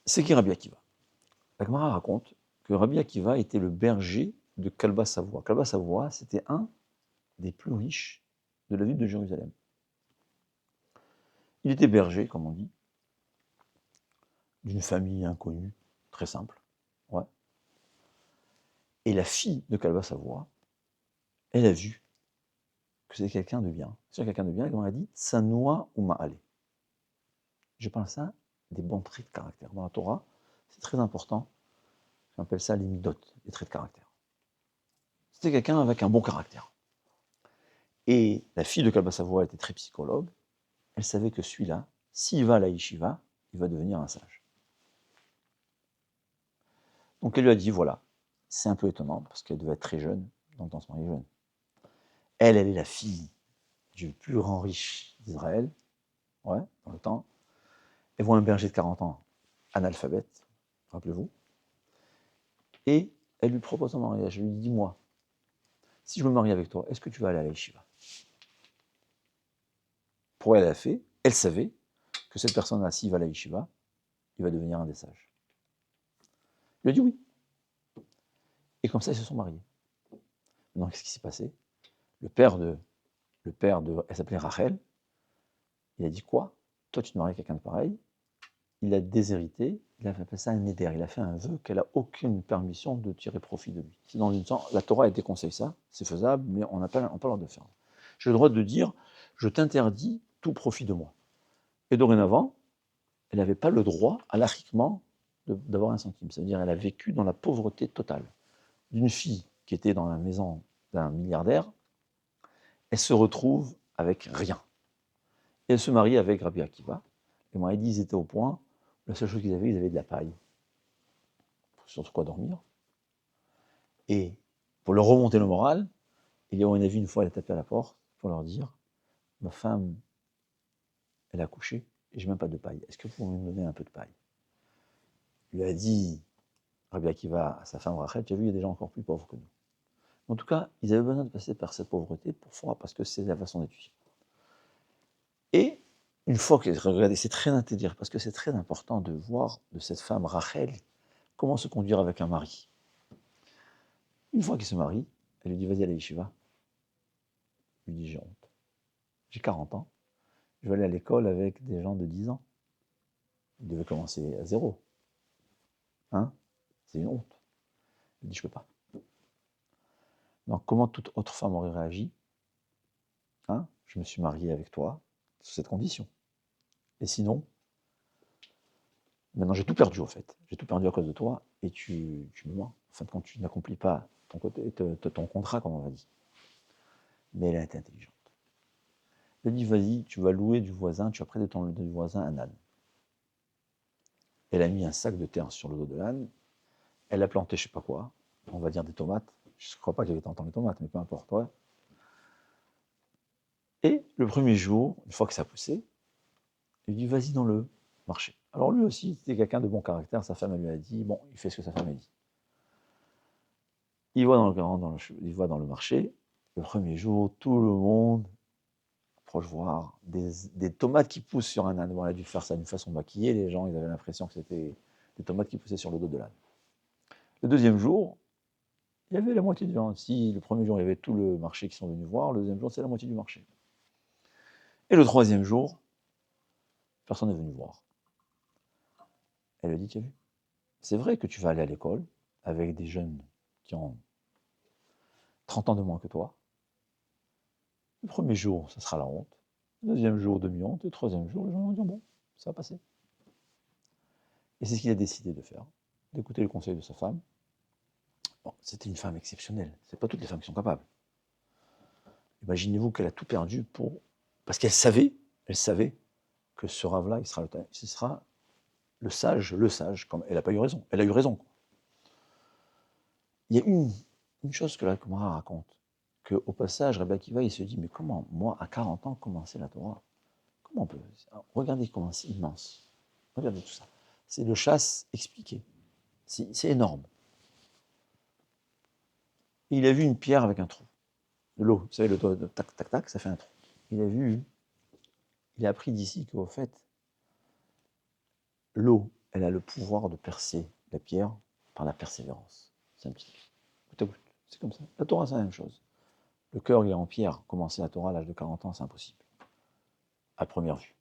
C'est qui Rabbi Akiva? La Gemara raconte que Rabbi Akiva était le berger de Kalba Savoie. Kalba Savoie, c'était un des plus riches de la ville de Jérusalem. Il était berger, comme on dit, d'une famille inconnue, très simple. Ouais. Et la fille de Kalba Savoie, elle a vu que c'est quelqu'un de bien. C'est quelqu'un de bien, comme on a dit, Tsanoua ou Ma'ale. Je parle ça des bons traits de caractère. Dans la Torah, c'est très important. On appelle ça les midot, les traits de caractère. C'était quelqu'un avec un bon caractère. Et la fille de Kalba Savoie était très psychologue. Elle savait que celui-là, s'il va à la yeshiva, il va devenir un sage. Donc elle lui a dit, voilà, c'est un peu étonnant, parce qu'elle devait être très jeune, donc on se marie jeune. Elle est la fille du plus grand riche d'Israël, ouais, dans le temps. Elle voit un berger de 40 ans, analphabète, rappelez-vous, et elle lui propose un mariage. Elle lui dit, dis-moi, si je me marie avec toi, est-ce que tu vas aller à la yeshiva? Pour elle a fait, elle savait que cette personne-là, s'il va à la yeshiva, il va devenir un des sages. Il a dit oui. Et comme ça, ils se sont mariés. Donc, qu'est-ce qui s'est passé? Le père de, elle s'appelait Rachel, il a dit quoi? Toi, tu te maries avec quelqu'un de pareil. Il a déshérité, il a fait ça un éder, il a fait un vœu qu'elle n'a aucune permission de tirer profit de lui. C'est dans une sens, la Torah, elle déconseille ça, c'est faisable, mais on n'a pas le droit de faire. J'ai le droit de dire, je t'interdis tout profit de moi. Et dorénavant, elle n'avait pas le droit, alachiquement, d'avoir un centime. C'est-à-dire, elle a vécu dans la pauvreté totale. D'une fille qui était dans la maison d'un milliardaire, elle se retrouve avec rien. Et elle se marie avec Rabbi Akiva. Et moi, elle dit, ils étaient au point, la seule chose qu'ils avaient de la paille. Sur quoi dormir. Et pour leur remonter le moral, il y a une fois, elle a tapé à la porte pour leur dire, ma femme, elle a accouché et j'ai même pas de paille. Est-ce que vous pouvez me donner un peu de paille? Il lui a dit, Rabbi Akiva, à sa femme Rachel, tu as vu, il y a des gens encore plus pauvres que nous. En tout cas, ils avaient besoin de passer par cette pauvreté parce que c'est la façon d'étudier. Et une fois que, regardez, c'est très intelligent, parce que c'est très important de voir de cette femme Rachel comment se conduire avec un mari. Une fois qu'il se marie, elle lui dit, vas-y à la yeshiva. Il lui dit, j'ai honte. J'ai 40 ans. Je vais aller à l'école avec des gens de 10 ans. Il devait commencer à zéro. Hein? C'est une honte. Il dit, je peux pas. Donc, comment toute autre femme aurait réagi? Hein? Je me suis marié avec toi sous cette condition. Et sinon, maintenant j'ai tout perdu en fait. J'ai tout perdu à cause de toi et tu me mens. En fin de compte, tu n'accomplis pas ton contrat, comme on va dire. Mais elle a été intelligente. Elle dit, vas-y, tu vas louer du voisin, tu vas prêter du voisin un âne. Elle a mis un sac de terre sur le dos de l'âne. Elle a planté je sais pas quoi, on va dire des tomates. Je ne crois pas qu'il y avait tant de tomates, mais peu importe. Ouais. Et le premier jour, une fois que ça a poussé, il lui dit, vas-y dans le marché. Alors lui aussi, c'était quelqu'un de bon caractère, sa femme lui a dit, bon, il fait ce que sa femme a dit. Il va dans le marché, le premier jour, tout le monde approche voir des tomates qui poussent sur un âne. Bon, on a dû faire ça d'une façon maquillée, les gens ils avaient l'impression que c'était des tomates qui poussaient sur le dos de l'âne. Le deuxième jour, il y avait la moitié du gens. Si le premier jour, il y avait tout le marché qui sont venus voir, le deuxième jour, c'est la moitié du marché. Et le troisième jour, personne n'est venu voir. Elle lui dit, tu as vu, c'est vrai que tu vas aller à l'école avec des jeunes qui ont 30 ans de moins que toi. Le premier jour, ça sera la honte. Le deuxième jour, demi-honte. Et le troisième jour, les gens vont dire, bon, ça va passer. Et c'est ce qu'il a décidé de faire, d'écouter le conseil de sa femme. Bon, c'était une femme exceptionnelle. C'est pas toutes les femmes qui sont capables. Imaginez-vous qu'elle a tout perdu parce qu'elle savait que ce rave-là, ce sera le sage, comme elle n'a pas eu raison. Elle a eu raison. Il y a une chose que la Gemara raconte, qu'au passage, Rabbi Akiva, il se dit, mais comment, moi, à 40 ans, commencer la Torah? Comment on peut? Regardez comment c'est immense. Regardez tout ça. C'est le chasse expliqué. C'est énorme. Il a vu une pierre avec un trou. De l'eau, vous savez, le doigt, tac, tac, tac, ça fait un trou. Il a appris d'ici qu'au fait, l'eau, elle a le pouvoir de percer la pierre par la persévérance. C'est un petit goutte à goutte. C'est comme ça. La Torah, c'est la même chose. Le cœur, il est en pierre. Commencer la Torah à l'âge de 40 ans, c'est impossible. À première vue.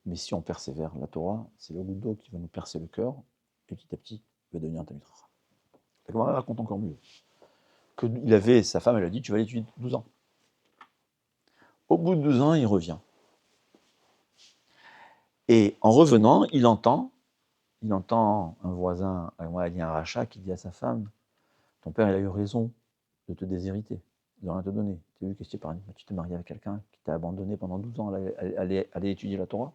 Mais si on persévère, la Torah, c'est le goutte d'eau qui va nous percer le cœur, et petit à petit, il va devenir un Talmid Chacham. La Gemara raconte encore mieux. Sa femme, elle lui a dit, tu vas l'étudier 12 ans. Au bout de 12 ans, il revient. Et en revenant, il entend un voisin, un rachat, qui dit à sa femme, ton père, il a eu raison de te déshériter, de rien te donner. Tu as vu qu'est-ce qui est parlé ? Tu t'es marié avec quelqu'un qui t'a abandonné pendant 12 ans, aller étudier la Torah.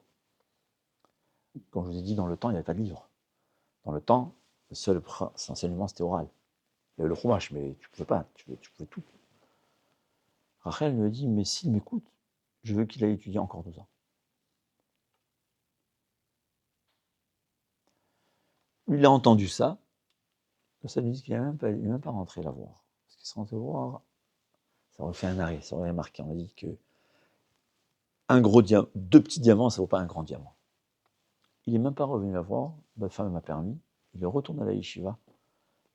Comme je vous ai dit, dans le temps, il n'y avait pas de livre. Dans le temps, le seul enseignement, c'était oral. Il y avait le chumash, mais tu ne pouvais pas, tu pouvais tout. Rachel me dit, mais s'il m'écoute, je veux qu'il aille étudier encore 12 ans. Il a entendu ça, ça lui dit qu'il n'est même pas rentré la voir. Parce qu'il serait rentré voir, ça aurait fait un arrêt, ça aurait marqué. On a dit que deux petits diamants, ça ne vaut pas un grand diamant. Il n'est même pas revenu la voir, votre femme m'a permis, il est retourné à la yeshiva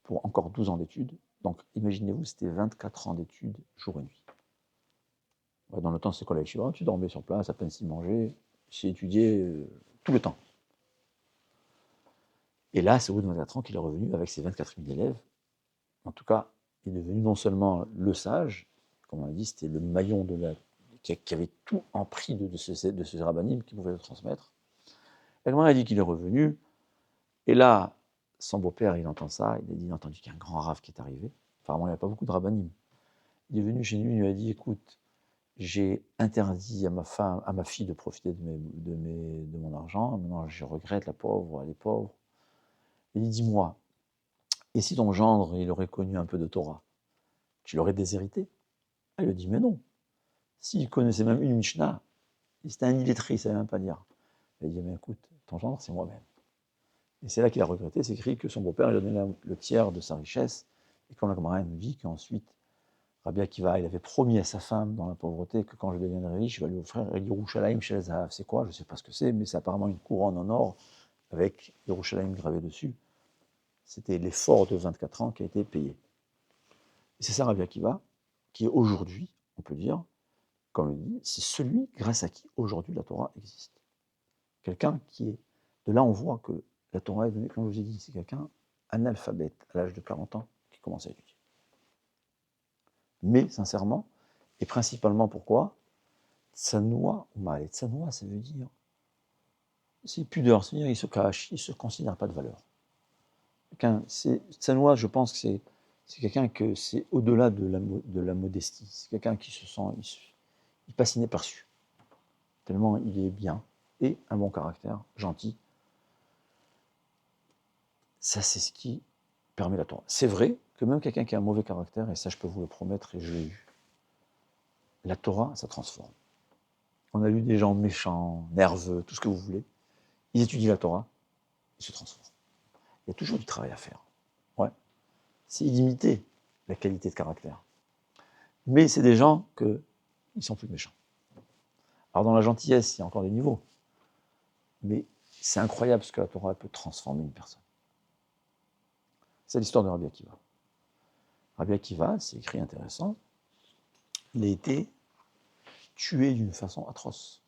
pour encore 12 ans d'études. Donc imaginez-vous, c'était 24 ans d'études, jour et nuit. Dans le temps, c'est quoi la yeshiva ? Tu dormais sur place, à peine si manger, j'ai étudié tout le temps. Et là, c'est au bout de 24 ans qu'il est revenu avec ses 24 000 élèves. En tout cas, il est devenu non seulement le sage, comme on a dit, c'était le maillon qui avait tout en prix de ce rabbinim qui pouvait le transmettre. Elle m'a dit qu'il est revenu, et là, son beau-père, il entend ça, il a entendu qu'il y a un grand rave qui est arrivé. Apparemment, il n'y a pas beaucoup de rabbinim. Il est venu chez lui, il lui a dit, écoute, j'ai interdit à ma fille de profiter de mon argent, maintenant je regrette, la pauvre, elle est pauvre. Il dit, dis-moi, et si ton gendre, il aurait connu un peu de Torah, tu l'aurais déshérité ? Elle lui dit, mais non. S'il connaissait même une Mishnah, c'était un illettré, il ne savait même pas lire. Elle dit, mais écoute, ton gendre, c'est moi-même. Et c'est là qu'il a regretté, c'est écrit que son beau-père lui a donné le tiers de sa richesse, et qu'on a comme rien dit qu'ensuite, Rabbi Akiva, il avait promis à sa femme, dans la pauvreté, que quand je deviendrai riche, je vais lui offrir Yerushalayim Shel Zahav. C'est quoi ? Je ne sais pas ce que c'est, mais c'est apparemment une couronne en or avec Yerushalayim gravé dessus. C'était l'effort de 24 ans qui a été payé. Et c'est ça Rabbi Akiva, qui est aujourd'hui, on peut dire, comme il dit, c'est celui grâce à qui aujourd'hui la Torah existe. Quelqu'un qui est... De là, on voit que la Torah est donnée, comme je vous ai dit, c'est quelqu'un analphabète à l'âge de 40 ans qui commence à étudier. Mais, sincèrement, et principalement pourquoi ? Tsanoua ou Ma'alet. Tsanoua, ça veut dire, c'est pudeur, c'est-à-dire il se cache, il ne se considère pas de valeur. Tsanoua, je pense que c'est quelqu'un que c'est au-delà de la modestie. C'est quelqu'un qui se sent, il passe inaperçu. Tellement il est bien, et un bon caractère, gentil. Ça, c'est ce qui permet la Torah. C'est vrai que même quelqu'un qui a un mauvais caractère, et ça je peux vous le promettre, et je l'ai eu, la Torah, ça transforme. On a lu des gens méchants, nerveux, tout ce que vous voulez. Ils étudient la Torah, ils se transforment. Il y a toujours du travail à faire. Ouais. C'est illimité, la qualité de caractère. Mais c'est des gens qui sont plus méchants. Alors dans la gentillesse, il y a encore des niveaux. Mais c'est incroyable ce que la Torah peut transformer une personne. C'est l'histoire de Rabbi Akiva. Rabbi Akiva, c'est écrit intéressant, il a été tué d'une façon atroce.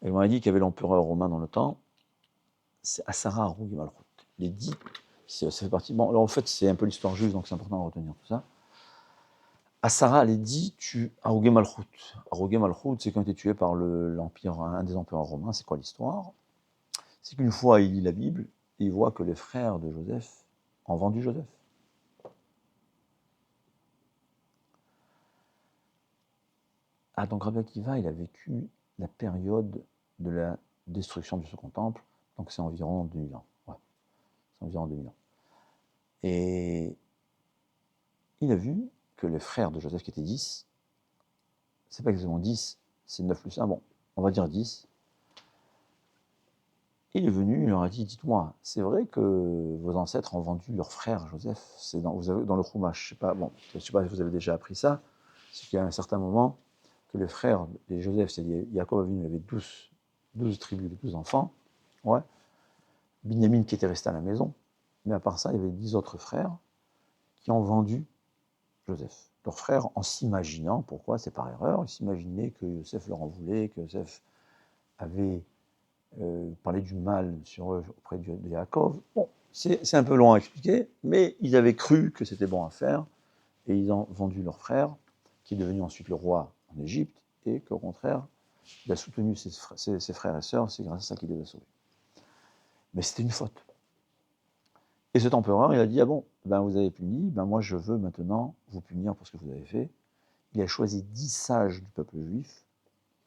Et on a dit qu'il y avait l'empereur romain dans le temps, c'est Assara Harougim Malchut. Les 10, ça fait partie... Bon, alors en fait, c'est un peu l'histoire juive, donc c'est important de retenir tout ça. Assara, les 10 tue Harougim Malchut. Harougim Malchut, c'est quand il était tué par l'empire, un des empereurs romains. C'est quoi l'histoire ? C'est qu'une fois, il lit la Bible, et il voit que les frères de Joseph ont vendu Joseph. Ah, donc Rabbi Akiva, il a vécu la période de la destruction du Second Temple, donc c'est environ 2000 ans. Ouais, c'est environ 2000 ans. Et il a vu que les frères de Joseph, qui étaient 10, c'est pas exactement 10, c'est 9 plus 1, bon, on va dire 10. Il est venu, il leur a dit, dites-moi, c'est vrai que vos ancêtres ont vendu leur frère Joseph, c'est dans le Chumash, je sais pas si vous avez déjà appris ça, c'est qu'à un certain moment, que les frères de Joseph, c'est-à-dire Yaakov Avinu, il avait 12 tribus, les 12 enfants. Ouais. Binyamin qui était resté à la maison. Mais à part ça, il y avait 10 autres frères qui ont vendu Joseph. Leurs frères, en s'imaginant, pourquoi? C'est par erreur, ils s'imaginaient que Joseph leur en voulait, que Joseph avait parlé du mal sur eux auprès de Yaakov. Bon, c'est un peu long à expliquer, mais ils avaient cru que c'était bon à faire, et ils ont vendu leur frère, qui est devenu ensuite le roi en Égypte, et qu'au contraire, il a soutenu ses frères et sœurs, c'est grâce à ça qu'il les a sauvés. Mais c'était une faute. Et cet empereur, il a dit, ah bon, ben vous avez puni, ben moi je veux maintenant vous punir pour ce que vous avez fait. Il a choisi 10 sages du peuple juif,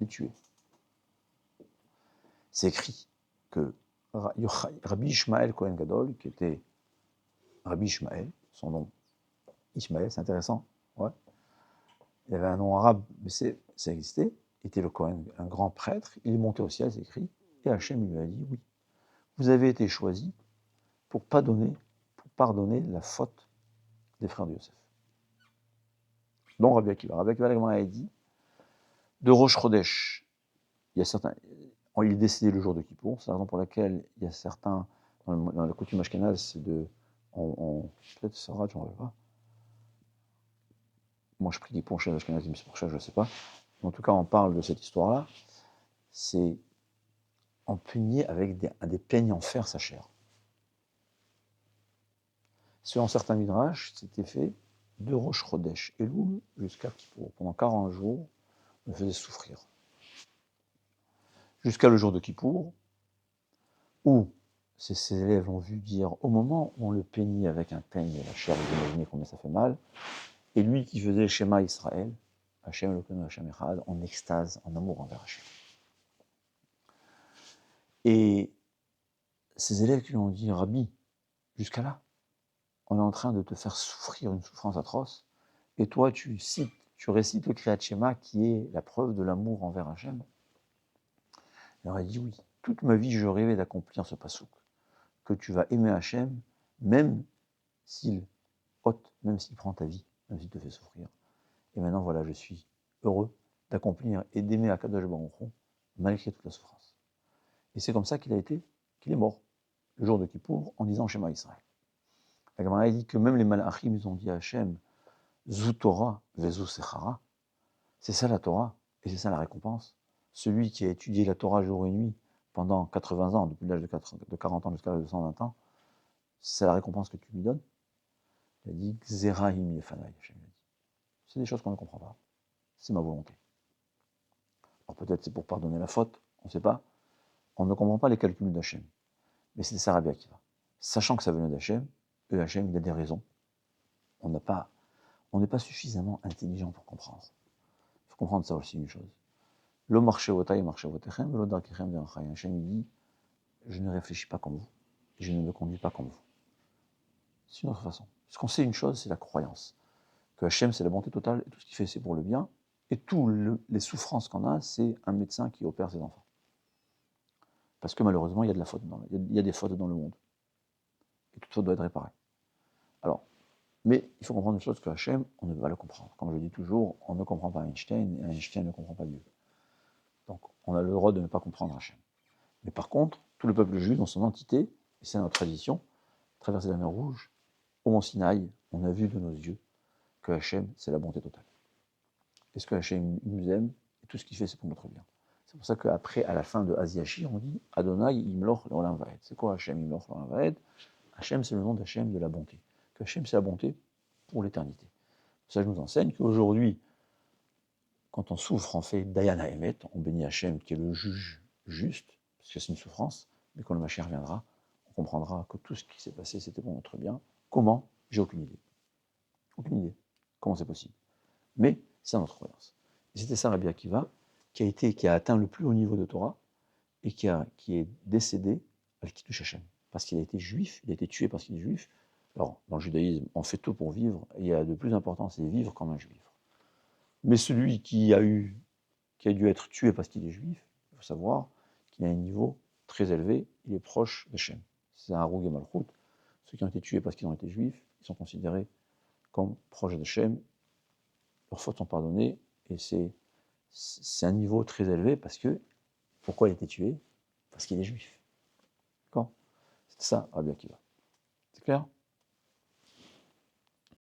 les tuer. C'est écrit que Rabbi Ishmael Kohen Gadol, qui était Rabbi Ishmael, son nom, Ishmael, c'est intéressant, ouais. Il avait un nom arabe, mais ça existait, il était le Kohen, un grand prêtre, il est monté au ciel, c'est écrit, et Hachem lui a dit, oui, vous avez été choisi pour pardonner la faute des frères de Yosef. Dont Rabbi Akiva. Rabbi Akiva a dit, de Rosh Chodesh, il y a certains, il est décédé le jour de Kippour, c'est la raison pour laquelle il y a certains, dans la coutume ashkénaze, c'est de, peut-être Sarah, je ne rappelle pas. Moi je prie Kippour chez les ashkénazes, mais c'est pour ça que je ne sais pas. Mais en tout cas, on parle de cette histoire-là, c'est on punit avec des peignes en fer sa chair. Selon certains midrash, c'était fait de Rosh Chodesh Elul jusqu'à Kippour. Pendant 40 jours, on le faisait souffrir. Jusqu'à le jour de Kippour, où ses élèves ont vu dire, au moment où on le peignit avec un peigne, la chair, vous imaginez combien ça fait mal, et lui qui faisait le schéma Israël, Hachem Elokeinu Hachem Echad, en extase, en amour envers Hachem. Et ses élèves qui lui ont dit, Rabbi, jusqu'à là, on est en train de te faire souffrir une souffrance atroce, et toi tu récites le Kriyat Shema qui est la preuve de l'amour envers Hachem. Il leur a dit, oui, toute ma vie je rêvais d'accomplir ce pasouk, que tu vas aimer Hachem, même s'il ôte, même s'il prend ta vie, même s'il te fait souffrir. Et maintenant, voilà, je suis heureux d'accomplir et d'aimer Akadosh Baruch Hu, malgré toute la souffrance. Et c'est comme ça qu'il est mort, le jour de Kippour, en disant Shema Israël. La Gemara dit que même les Malachim, ils ont dit à Hachem, Zu Torah, Vezu Sechara, c'est ça la Torah, et c'est ça la récompense. Celui qui a étudié la Torah jour et nuit pendant 80 ans, depuis l'âge de 40 ans jusqu'à l'âge de 120 ans, c'est la récompense que tu lui donnes. Il a dit Xerahim Yefanai, Hachem a dit. C'est des choses qu'on ne comprend pas. C'est ma volonté. Alors peut-être c'est pour pardonner la faute, on ne sait pas. On ne comprend pas les calculs d'Hachem. Mais c'est ça Rabbi Akiva. Sachant que ça venait d'Hachem, Hachem, il a des raisons. On n'est pas suffisamment intelligent pour comprendre. Il faut comprendre ça aussi une chose. Lo marchevotai marchevotechem, lo darkechem derachai. Hachem, il dit, je ne réfléchis pas comme vous, et je ne me conduis pas comme vous. C'est une autre façon. Parce qu'on sait une chose, c'est la croyance. Que Hachem, c'est la bonté totale, et tout ce qu'il fait, c'est pour le bien. Et toutes les souffrances qu'on a, c'est un médecin qui opère ses enfants. Parce que malheureusement, il y a des fautes dans le monde. Et toute faute doit être réparée. Alors, mais il faut comprendre une chose, que Hachem, on ne peut pas le comprendre. Comme je dis toujours, on ne comprend pas Einstein, et Einstein ne comprend pas Dieu. Donc, on a le droit de ne pas comprendre Hachem. Mais par contre, tout le peuple juif, dans son entité, et c'est notre tradition, traverser la mer Rouge, au mont Sinaï, on a vu de nos yeux que Hachem, c'est la bonté totale. Est-ce que Hachem nous aime, et tout ce qu'il fait, c'est pour notre bien. C'est pour ça qu'après, à la fin de Aziachi, on dit Adonai Imloch L'Olam Vaed. C'est quoi Hachem Imloch L'Olam Vaed? Hachem, c'est le nom d'Hachem de la bonté. Que Hachem, c'est la bonté pour l'éternité. Ça, je nous enseigne qu'aujourd'hui, quand on souffre, on fait Dayan Haemet, on bénit Hachem, qui est le juge juste, parce que c'est une souffrance, mais quand le Mashiach viendra, on comprendra que tout ce qui s'est passé, c'était pour notre bien. Comment? J'ai aucune idée. Aucune idée. Comment c'est possible? Mais c'est notre croyance. Et c'était ça Rabbi Akiva, qui a atteint le plus haut niveau de Torah, et qui est décédé à l'Kiddush Hachem. Parce qu'il a été juif, il a été tué parce qu'il est juif. Alors, dans le judaïsme, on fait tout pour vivre, et il y a de plus important, c'est vivre comme un juif. Mais celui qui a dû être tué parce qu'il est juif, il faut savoir qu'il a un niveau très élevé, il est proche d'Hachem. C'est un Haroug et Malchut. Ceux qui ont été tués parce qu'ils ont été juifs, ils sont considérés comme proches d'Hachem. Leurs fautes sont pardonnées, et c'est un niveau très élevé parce que Pourquoi il a été tué? Parce qu'il est juif. D'accord? C'est ça, Rabbi Akiva. C'est clair?